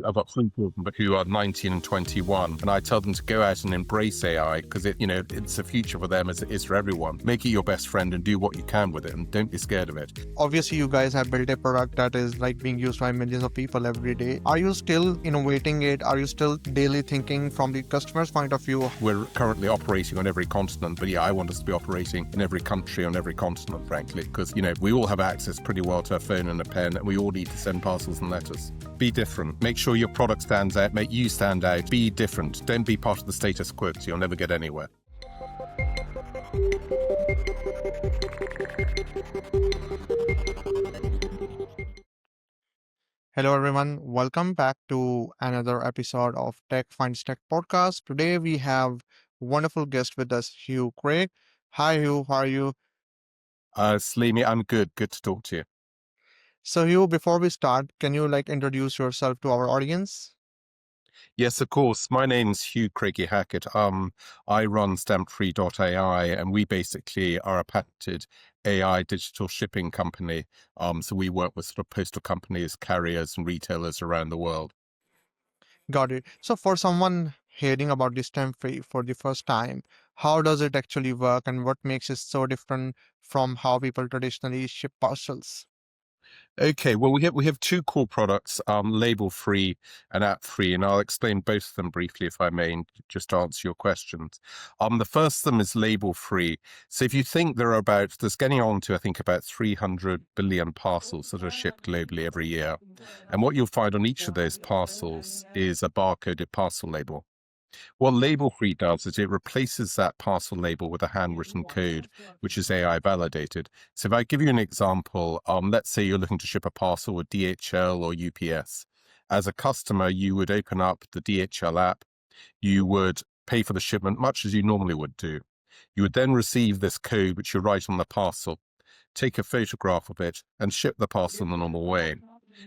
I've got three children, but who are 19 and 21. And I tell them to go out and embrace AI because it's a future for them as it is for everyone. Make it your best friend and do what you can with it and don't be scared of it. Obviously, you guys have built a product that is like being used by millions of people every day. Are you still innovating it? Are you still daily thinking from the customer's point of view? We're currently operating on every continent, but I want us to be operating in every country on every continent, frankly, because, we all have access pretty well to a phone and a pen, and we all need to send parcels and letters. Be different. Make sure your product stands out. Make you stand out. Be different. Don't be part of the status quo, so you'll never get anywhere. Hello, everyone. Welcome back to another episode of Tech Finds Tech podcast. Today, we have a wonderful guest with us, Hugh Craig. Hi, Hugh. How are you? Sleemy, I'm good. Good to talk to you. So, Hugh, before we start, can you introduce yourself to our audience? Yes, of course. My name's Hugh Craigie-Halkett. I run stampfree.ai, and we basically are a patented AI digital shipping company. So we work with sort of postal companies, carriers, and retailers around the world. Got it. So, for someone hearing about this stamp free for the first time, how does it actually work and what makes it so different from how people traditionally ship parcels? Okay, well, we have two core products, label free and app free, and I'll explain both of them briefly, if I may, and just to answer your questions. The first of them is label free. So if you think there's getting on to, I think, about 300 billion parcels that are shipped globally every year. And what you'll find on each of those parcels is a barcoded parcel label. What label free does is it replaces that parcel label with a handwritten code, which is AI validated. So if I give you an example, let's say you're looking to ship a parcel with DHL or UPS. As a customer, you would open up the DHL app. You would pay for the shipment much as you normally would do. You would then receive this code, which you write on the parcel, take a photograph of it, and ship the parcel in the normal way.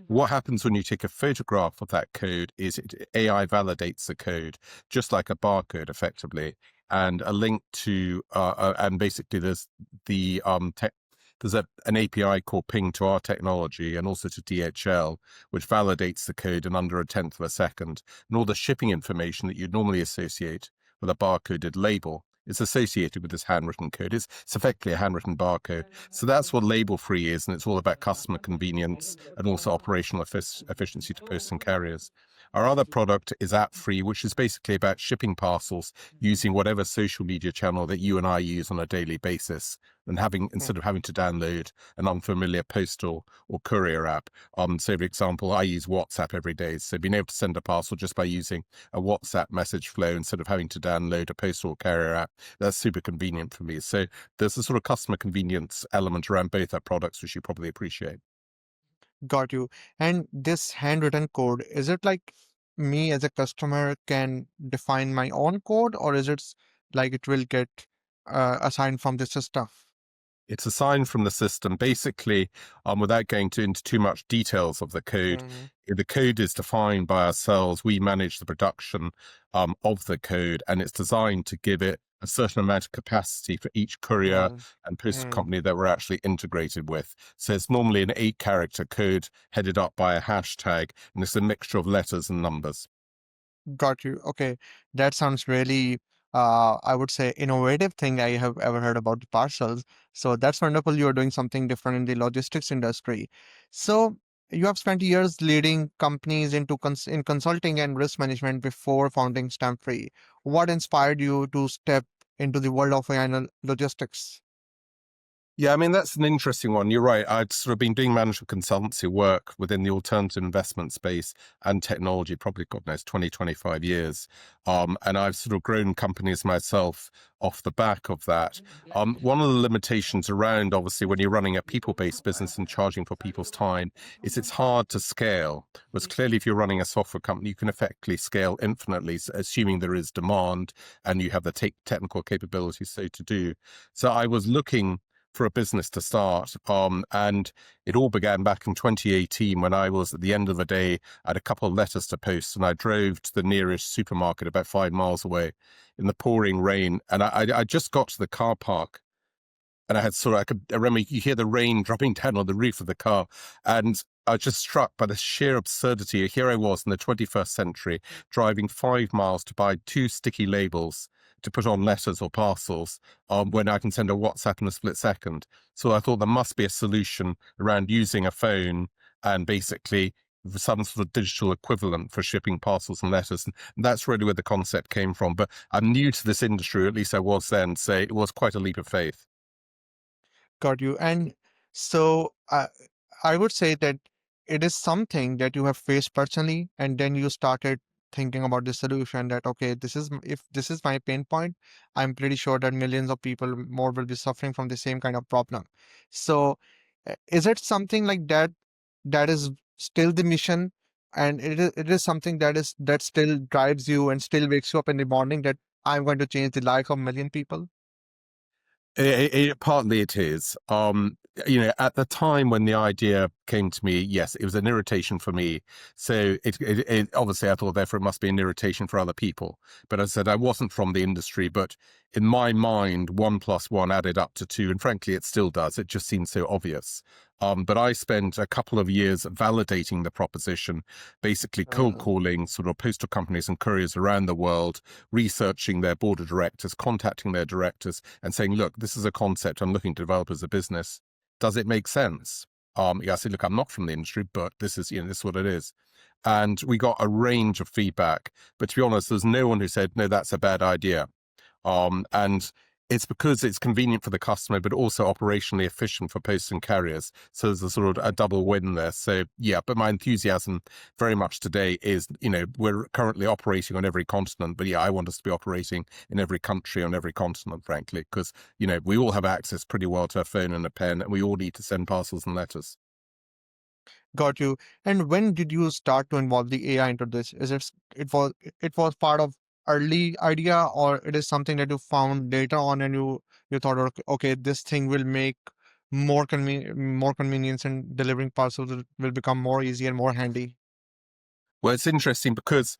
What happens when you take a photograph of that code is AI validates the code, just like a barcode, effectively, and a link to, and basically there's an API called Ping to our technology and also to DHL, which validates the code in under 1/10 of a second. And all the shipping information that you'd normally associate with a barcoded label is associated with this handwritten code. It's effectively a handwritten barcode. So that's what label free is, and it's all about customer convenience and also operational efficiency to posts and carriers. Our other product is app free, which is basically about shipping parcels using whatever social media channel that you and I use on a daily basis, and instead of having to download an unfamiliar postal or courier app. So for example, I use WhatsApp every day. So being able to send a parcel just by using a WhatsApp message flow instead of having to download a postal carrier app, that's super convenient for me. So there's a sort of customer convenience element around both our products, which you probably appreciate. Got you. And this handwritten code, is it like me as a customer can define my own code, or is it like it will get assigned from the system? It's assigned from the system. Basically, without going into too much details of the code, the code is defined by ourselves. We manage the production of the code, and it's designed to give it a certain amount of capacity for each courier and postal company that we're actually integrated with. So it's normally an 8-character code headed up by a hashtag, and it's a mixture of letters and numbers. Got you. Okay. That sounds really, I would say, innovative thing I have ever heard about the parcels. So that's wonderful. You're doing something different in the logistics industry. So you have spent years leading companies in consulting and risk management before founding Stampfree. What inspired you to step into the world of AI and logistics? Yeah, I mean, that's an interesting one. You're right. I'd sort of been doing management consultancy work within the alternative investment space and technology, probably, God knows, 20, 25 years. And I've sort of grown companies myself off the back of that. One of the limitations around, obviously, when you're running a people-based business and charging for people's time is it's hard to scale. Whereas clearly, if you're running a software company, you can effectively scale infinitely, assuming there is demand and you have the technical capabilities so to do. So I was looking for a business to start. And it all began back in 2018 when I was, at the end of the day, I had a couple of letters to post, and I drove to the nearest supermarket about 5 miles away in the pouring rain. And I just got to the car park and I remember you hear the rain dropping down on the roof of the car, and I was just struck by the sheer absurdity. Here I was in the 21st century, driving 5 miles to buy two sticky labels to put on letters or parcels, when I can send a WhatsApp in a split second. So I thought there must be a solution around using a phone and basically some sort of digital equivalent for shipping parcels and letters. And that's really where the concept came from. But I'm new to this industry, or at least I was then, so it was quite a leap of faith. Got you. And so I would say that it is something that you have faced personally, and then you started thinking about the solution that, okay, if this is my pain point, I'm pretty sure that millions of people more will be suffering from the same kind of problem. So is it something like that that is still the mission? And it is something that still drives you and still wakes you up in the morning that I'm going to change the life of a million people? Partly it is. At the time when the idea came to me, yes, it was an irritation for me. So obviously I thought therefore it must be an irritation for other people. But as I said, I wasn't from the industry, but in my mind, 1+1 added up to 2. And frankly, it still does. It just seems so obvious. But I spent a couple of years validating the proposition, basically cold Uh, calling sort of postal companies and couriers around the world, researching their board of directors, contacting their directors and saying, look, this is a concept I'm looking to develop as a business. Does it make sense? I said, look, I'm not from the industry, but this is what it is. And we got a range of feedback. But to be honest, there's no one who said, no, that's a bad idea. And it's because it's convenient for the customer, but also operationally efficient for posts and carriers. So there's a sort of a double win there. So yeah, but my enthusiasm very much today is, we're currently operating on every continent, but yeah, I want us to be operating in every country on every continent, frankly, because, we all have access pretty well to a phone and a pen, and we all need to send parcels and letters. Got you. And when did you start to involve the AI into this? Is it was part of early idea, or it is something that you found later on and you thought, okay, this thing will make more convenience in delivering parcels will become more easy and more handy. Well, it's interesting because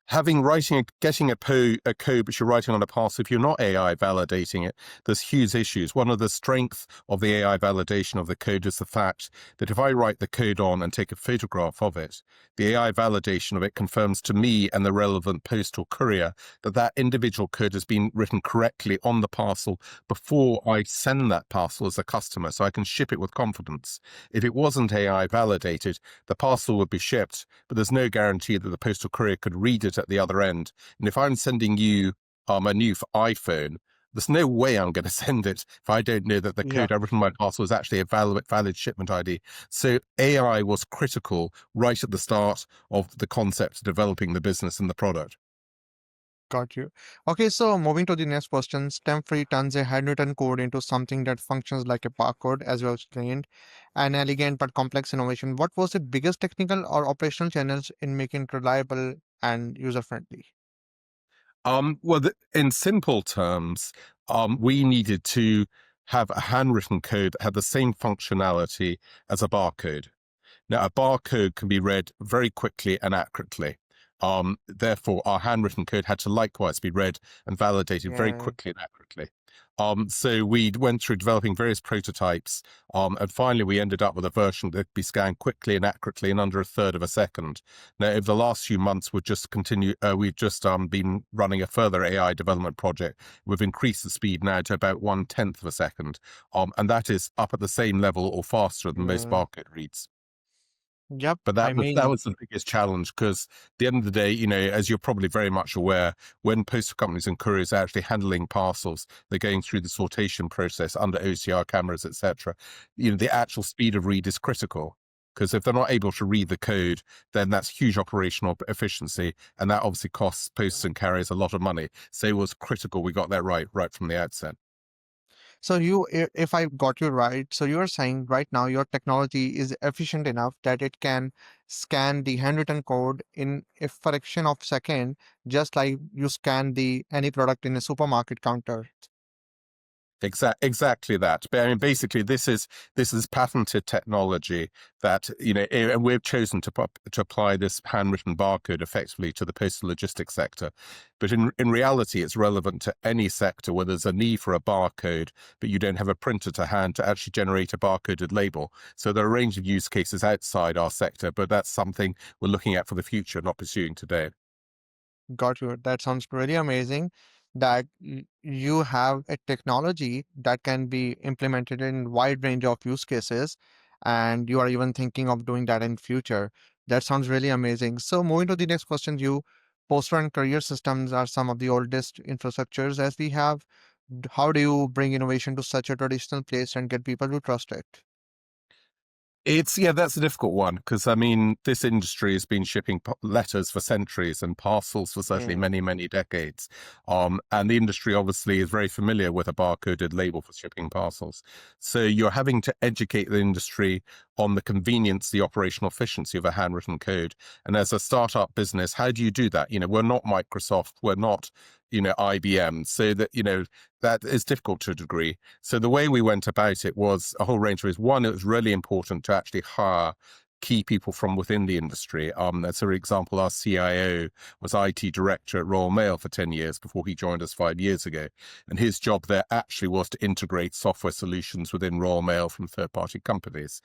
getting a code which you're writing on a parcel, if you're not AI validating it, there's huge issues. One of the strengths of the AI validation of the code is the fact that if I write the code on and take a photograph of it, the AI validation of it confirms to me and the relevant postal courier that that individual code has been written correctly on the parcel before I send that parcel as a customer, so I can ship it with confidence. If it wasn't AI validated, the parcel would be shipped, but there's no guarantee that the postal courier could read it at the other end. And if I'm sending you a new iPhone, there's no way I'm going to send it if I don't know that the Yeah. code I've written in my parcel is actually a valid shipment ID. So AI was critical right at the start of the concept of developing the business and the product. Got you. Okay, so moving to the next question, stem-free turns a handwritten code into something that functions like a barcode, as you have explained, an elegant but complex innovation. What was the biggest technical or operational challenge in making it reliable and user-friendly? In simple terms, we needed to have a handwritten code that had the same functionality as a barcode. Now, a barcode can be read very quickly and accurately. Therefore, our handwritten code had to likewise be read and validated very Yeah, quickly and accurately. So we went through developing various prototypes, and finally we ended up with a version that could be scanned quickly and accurately in under a third of a second. Now, over the last few months, we've just been running a further AI development project. We've increased the speed now to about 1/10 of a second, and that is up at the same level or faster than most yeah. barcode reads. Yep. But I that mean, was the biggest challenge because at the end of the day, as you're probably very much aware, when postal companies and couriers are actually handling parcels, they're going through the sortation process under OCR cameras, etc. The actual speed of read is critical because if they're not able to read the code, then that's huge operational efficiency, and that obviously costs posts and carriers a lot of money. So it was critical we got that right from the outset. so if I got you right, so you're saying right now your technology is efficient enough that it can scan the handwritten code in a fraction of second, just like you scan the any product in a supermarket counter. Exactly that. But I mean, basically, this is patented technology that and we've chosen to apply this handwritten barcode effectively to the postal logistics sector. But in reality, it's relevant to any sector where there's a need for a barcode, but you don't have a printer to hand to actually generate a barcoded label. So there are a range of use cases outside our sector, but that's something we're looking at for the future, not pursuing today. Got you. That sounds really amazing that you have a technology that can be implemented in wide range of use cases, and you are even thinking of doing that in future. That sounds really amazing. So moving to the next question, you postal and courier systems are some of the oldest infrastructures as we have. How do you bring innovation to such a traditional place and get people to trust it? That's a difficult one because I mean, this industry has been shipping letters for centuries and parcels for certainly Mm, many, many decades. And the industry obviously is very familiar with a barcoded label for shipping parcels. So you're having to educate the industry on the convenience, the operational efficiency of a handwritten code. And as a startup business, how do you do that? We're not Microsoft, we're not, IBM. So that is difficult to a degree. So the way we went about it was a whole range of ways. One, it was really important to actually hire key people from within the industry. As for example, our CIO was IT director at Royal Mail for 10 years before he joined us 5 years ago. And his job there actually was to integrate software solutions within Royal Mail from third-party companies.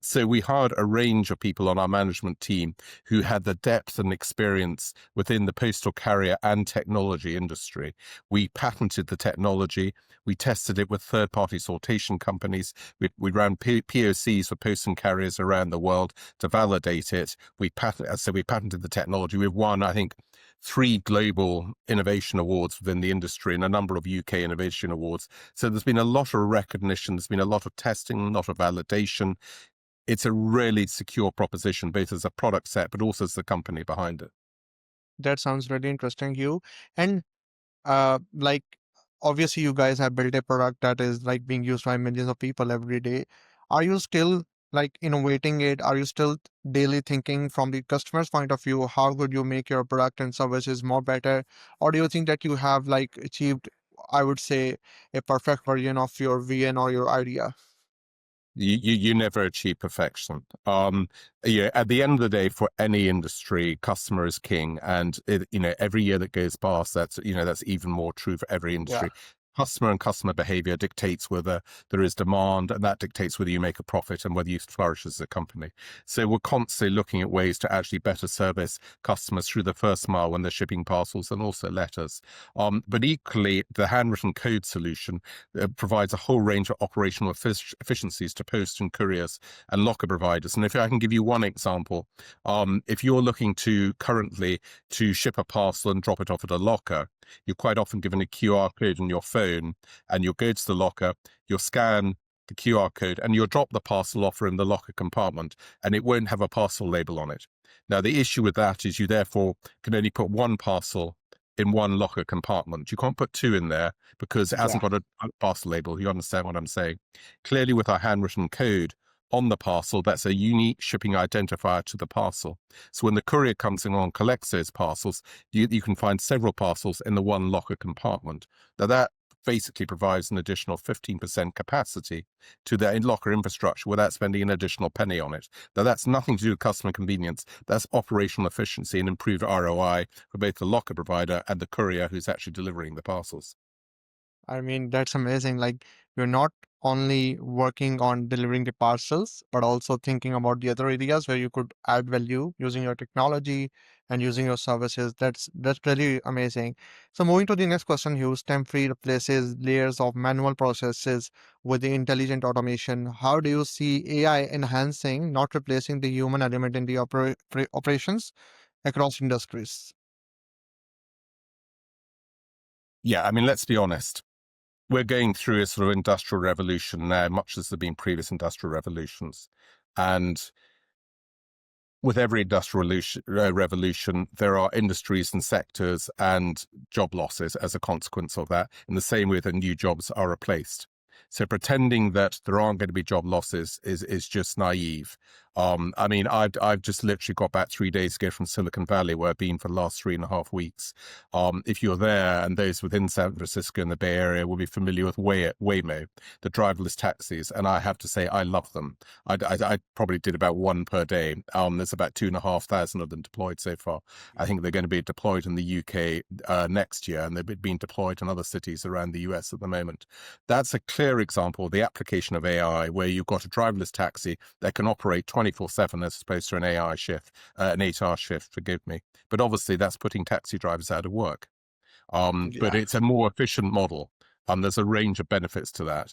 So we hired a range of people on our management team who had the depth and experience within the postal carrier and technology industry. We patented the technology. We tested it with third-party sortation companies. We ran POCs for posts and carriers around the world to validate it. We patented the technology. We've won, I think, 3 global innovation awards within the industry and a number of UK innovation awards. So there's been a lot of recognition. There's been a lot of testing, a lot of validation. It's a really secure proposition, both as a product set, but also as the company behind it. that sounds really interesting, you. And like obviously you guys have built a product that is like being used by millions of people every day. Are you still like innovating it? Are you still daily thinking from the customer's point of view, how could you make your product and services more better? Or do you think that you have like achieved, I would say, a perfect version of your VN or your idea? You never achieve perfection. At the end of the day, for any industry, customer is king, and every year that goes past, that's even more true for every Yeah. industry. Customer and customer behavior dictates whether there is demand, and that dictates whether you make a profit and whether you flourish as a company. So we're constantly looking at ways to actually better service customers through the first mile when they're shipping parcels and also letters. But equally, the handwritten code solution provides a whole range of operational efficiencies to post and couriers and locker providers. And if I can give you one example, if you're looking to currently to ship a parcel and drop it off at a locker, you're quite often given a QR code on your phone, and you'll go to the locker, you'll scan the QR code, and you'll drop the parcel off in the locker compartment, and it won't have a parcel label on it. Now, the issue with that is you therefore can only put one parcel in one locker compartment. You can't put 2 in there because it hasn't Yeah. got a parcel label. You understand what I'm saying? Clearly, with our handwritten code on the parcel, that's a unique shipping identifier to the parcel. So when the courier comes along and collects those parcels, you can find several parcels in the one locker compartment. Now that basically provides an additional 15% capacity to the locker infrastructure without spending an additional penny on it. Now that's nothing to do with customer convenience. That's operational efficiency and improved ROI for both the locker provider and the courier who's actually delivering the parcels. I mean, that's amazing. Like, you're not only working on delivering the parcels, but also thinking about the other areas where you could add value using your technology and using your services. That's really amazing. So moving to the next question, Hugh, stem-free replaces layers of manual processes with the intelligent automation. How do you see AI enhancing, not replacing the human element in the operations across industries? Yeah, I mean, let's be honest. We're going through a sort of industrial revolution now, much as there have been previous industrial revolutions. And with every industrial revolution, there are industries and sectors and job losses as a consequence of that, in the same way that new jobs are replaced. So pretending that there aren't going to be job losses is just naive. I mean, I've just literally got back 3 days ago from Silicon Valley, where I've been for the last 3.5 weeks. If you're there, and those within San Francisco and the Bay Area will be familiar with Waymo, the driverless taxis, and I have to say I love them. I probably did about one per day. There's about 2,500 of them deployed so far. I think they're going to be deployed in the UK next year, and they've been deployed in other cities around the US at the moment. That's a clear example of the application of AI, where you've got a driverless taxi that can operate 24/7 as opposed to an AI shift, an 8-hour shift, forgive me. But obviously that's putting taxi drivers out of work. But Yeah. it's a more efficient model. There's a range of benefits to that.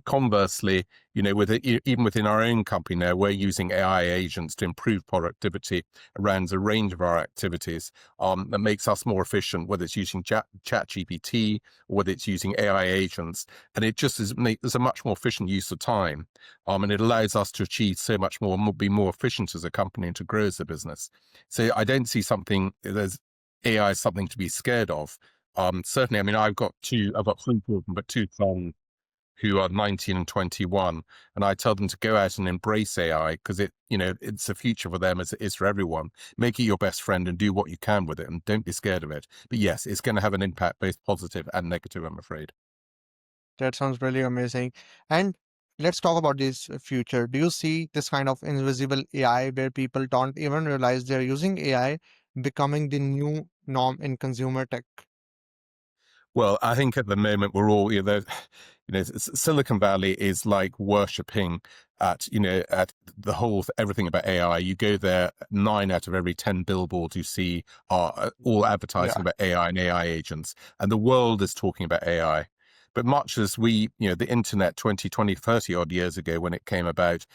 Conversely, even within our own company now, we're using AI agents to improve productivity around a range of our activities. That makes us more efficient, whether it's using Chat GPT or whether it's using AI agents, and it just there's a much more efficient use of time, and it allows us to achieve so much more and be more efficient as a company and to grow as a business. So I don't see there's AI is something to be scared of. Certainly, I mean, I've got three children, but two sons who are 19 and 21, and I tell them to go out and embrace AI, because it's a future for them as it is for everyone. Make it your best friend and do what you can with it, and don't be scared of it. But yes, it's going to have an impact, both positive and negative, I'm afraid. That sounds really amazing. And let's talk about this future. Do you see this kind of invisible AI where people don't even realize they're using AI becoming the new norm in consumer tech? Well, I think at the moment we're all, Silicon Valley is like worshipping at the whole everything about AI. You go there, 9 out of every 10 billboards you see are all advertising Yeah. about AI and AI agents, and the world is talking about AI. But much as the internet 20, 20, 30 odd years ago when it came about,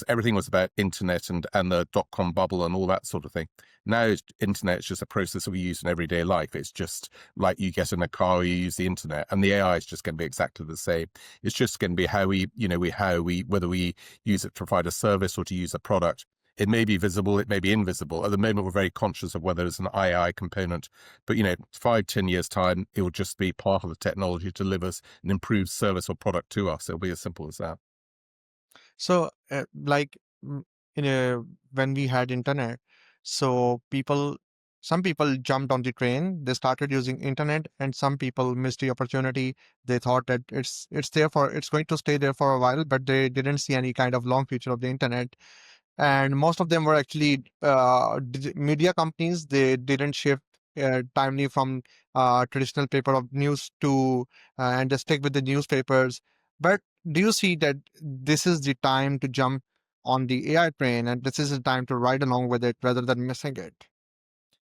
everything was about internet and the dot-com bubble and all that sort of thing. Now, internet is just a process that we use in everyday life. It's just like you get in a car, or you use the internet, and the AI is just going to be exactly the same. It's just going to be whether we use it to provide a service or to use a product. It may be visible, it may be invisible. At the moment, we're very conscious of whether it's an AI component, but 5, 10 years time, it will just be part of the technology that delivers an improved service or product to us. It'll be as simple as that. So, like, in a when we had internet, so some people jumped on the train, they started using internet, and some people missed the opportunity. They thought that it's going to stay there for a while, but they didn't see any kind of long future of the internet. And most of them were actually media companies. They didn't shift timely from traditional paper of news to and just stick with the newspapers. But do you see that this is the time to jump on the AI train, and this is the time to ride along with it rather than missing it?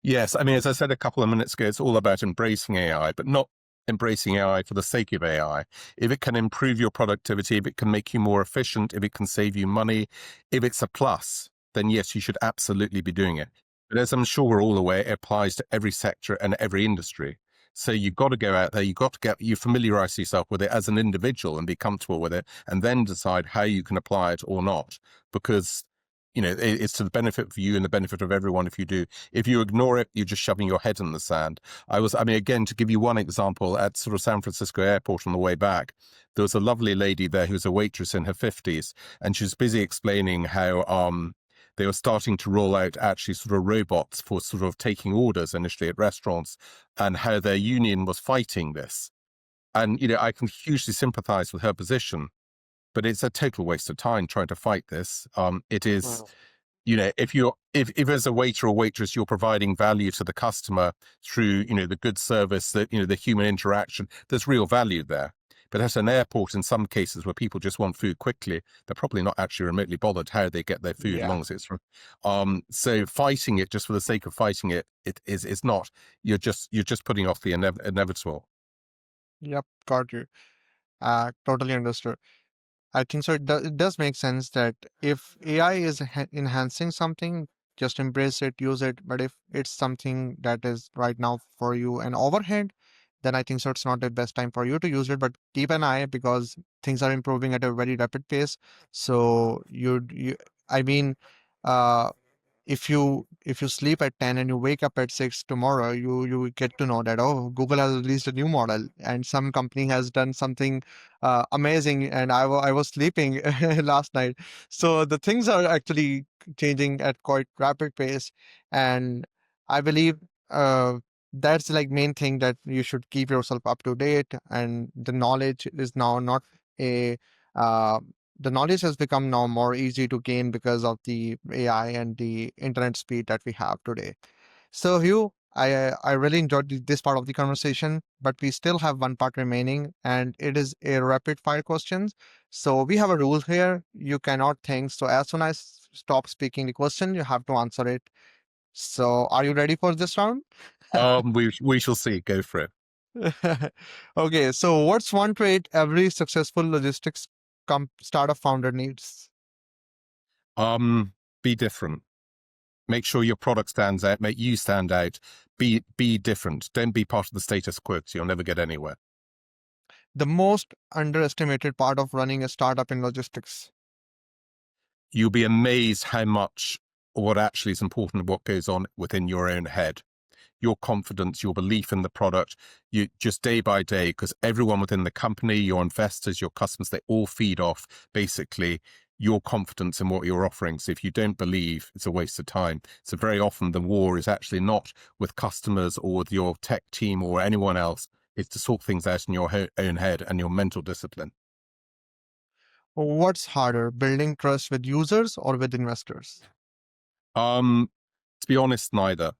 Yes, I mean, as I said a couple of minutes ago, it's all about embracing AI, but not embracing AI for the sake of AI. If it can improve your productivity, if it can make you more efficient, if it can save you money, if it's a plus, then yes, you should absolutely be doing it. But as I'm sure we're all aware, it applies to every sector and every industry. So you've got to go out there, you familiarize yourself with it as an individual and be comfortable with it, and then decide how you can apply it or not. Because it's to the benefit of you and the benefit of everyone if you do. If you ignore it, you're just shoving your head in the sand. I mean, again, to give you one example, at sort of San Francisco airport on the way back, there was a lovely lady there who was a waitress in her 50s, and she was busy explaining how they were starting to roll out actually sort of robots for sort of taking orders initially at restaurants, and how their union was fighting this. And I can hugely sympathize with her position, but it's a total waste of time trying to fight this. It is, Mm. if as a waiter or waitress you're providing value to the customer through the good service, that the human interaction, there's real value there. But at an airport, in some cases where people just want food quickly, they're probably not actually remotely bothered how they get their food, as Yeah. long as it's from. So fighting it just for the sake of fighting it, it's not. You're just putting off the inevitable. Yep. Got you. Totally understood. I think so. It does make sense that if AI is enhancing something, just embrace it, use it. But if it's something that is right now for you an overhead, then I think so it's not the best time for you to use it. But keep an eye because things are improving at a very rapid pace. So I mean, uh, if you sleep at 10 and you wake up at 6 tomorrow, you get to know that, oh, Google has released a new model and some company has done something amazing, and I was sleeping last night. So the things are actually changing at quite rapid pace, and I believe uh, that's like main thing, that you should keep yourself up to date, and the knowledge is now not a uh, the knowledge has become now more easy to gain because of the AI and the internet speed that we have today. So Hugh, I really enjoyed this part of the conversation, but we still have one part remaining, and it is a rapid fire questions. So we have a rule here: you cannot think. So as soon as I stop speaking the question, you have to answer it. So are you ready for this round? We shall see. Go for it. Okay, so what's one trait every successful logistics startup founder needs? Um, be different. Make sure your product stands out. Make you stand out. Be different. Don't be part of the status quo, 'cause you'll never get anywhere. The most underestimated part of running a startup in logistics. You'll be amazed how much or what actually is important, what goes on within your own head. Your confidence, your belief in the product, you just day by day, because everyone within the company, your investors, your customers, they all feed off basically your confidence in what you're offering. So if you don't believe, it's a waste of time. So very often the war is actually not with customers or with your tech team or anyone else. It's to sort things out in your own head and your mental discipline. What's harder, building trust with users or with investors? Um, to be honest, neither.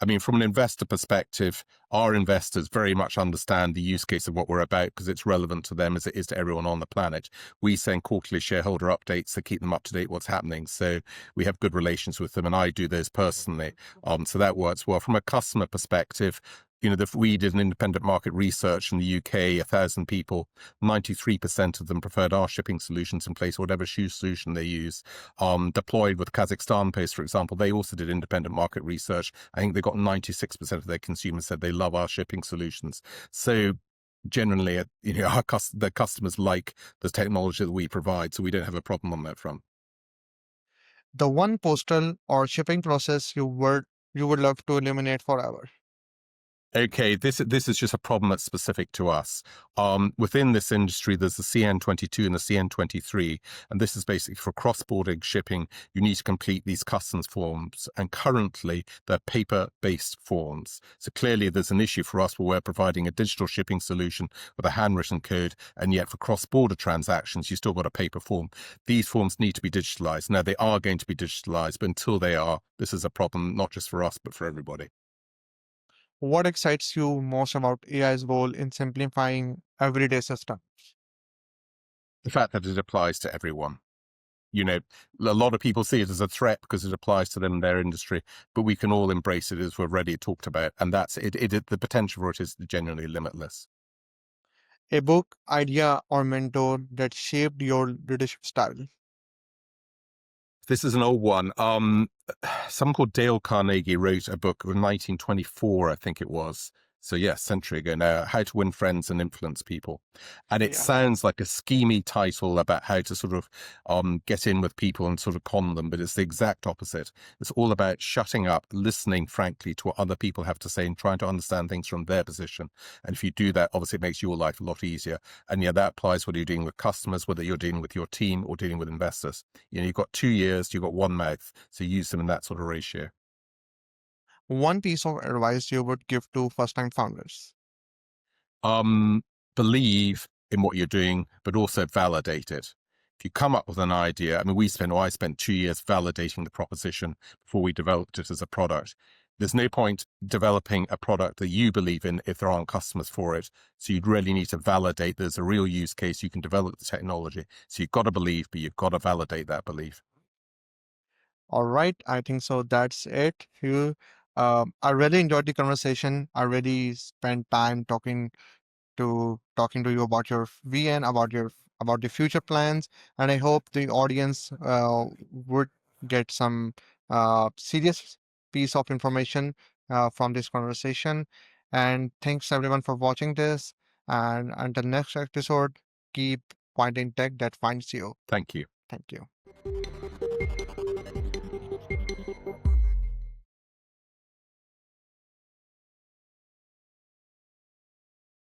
I mean, from an investor perspective, our investors very much understand the use case of what we're about because it's relevant to them as it is to everyone on the planet. We send quarterly shareholder updates to keep them up to date what's happening. So we have good relations with them, and I do those personally. So that works well. From a customer perspective, we did an independent market research in the UK, 1,000 people, 93% of them preferred our shipping solutions in place, whatever shoe solution they use. Deployed with Kazakhstan Post, for example, they also did independent market research. I think they got 96% of their consumers said they love our shipping solutions. So generally, the customers like the technology that we provide, so we don't have a problem on that front. The one postal or shipping process you would love to eliminate forever. Okay, this is just a problem that's specific to us. Within this industry, there's the CN22 and the CN23, and this is basically for cross-border shipping. You need to complete these customs forms, and currently they're paper-based forms. So clearly, there's an issue for us where we're providing a digital shipping solution with a handwritten code, and yet for cross-border transactions, you still got a paper form. These forms need to be digitalized. Now they are going to be digitalized, but until they are, this is a problem not just for us but for everybody. What excites you most about AI's role in simplifying everyday systems? The fact that it applies to everyone. A lot of people see it as a threat because it applies to them in their industry, but we can all embrace it as we've already talked about. And that's it. The potential for it is genuinely limitless. A book, idea, or mentor that shaped your leadership style. This is an old one. Someone called Dale Carnegie wrote a book in 1924, I think it was. So yes, century ago now, How to Win Friends and Influence People. And it Yeah. sounds like a schemy title about how to sort of get in with people and sort of con them, but it's the exact opposite. It's all about shutting up, listening frankly to what other people have to say and trying to understand things from their position. And if you do that, obviously it makes your life a lot easier. And yeah, that applies whether you're dealing with customers, whether you're dealing with your team or dealing with investors. You've got 2 ears, you've got one mouth, so use them in that sort of ratio. One piece of advice you would give to first-time founders. um, Believe in what you're doing, but also validate it. If you come up with an idea, I mean, I spent 2 years validating the proposition before we developed it as a product. There's no point developing a product that you believe in if there aren't customers for it. So you'd really need to validate there's a real use case. You can develop the technology. So you've got to believe, but you've got to validate that belief. All right, I think so. That's it. Hugh, I really enjoyed the conversation. I really spent time talking to you about your VN, about the future plans, and I hope the audience would get some serious piece of information from this conversation. And thanks everyone for watching this. And until next episode, keep finding tech that finds you. Thank you. Thank you.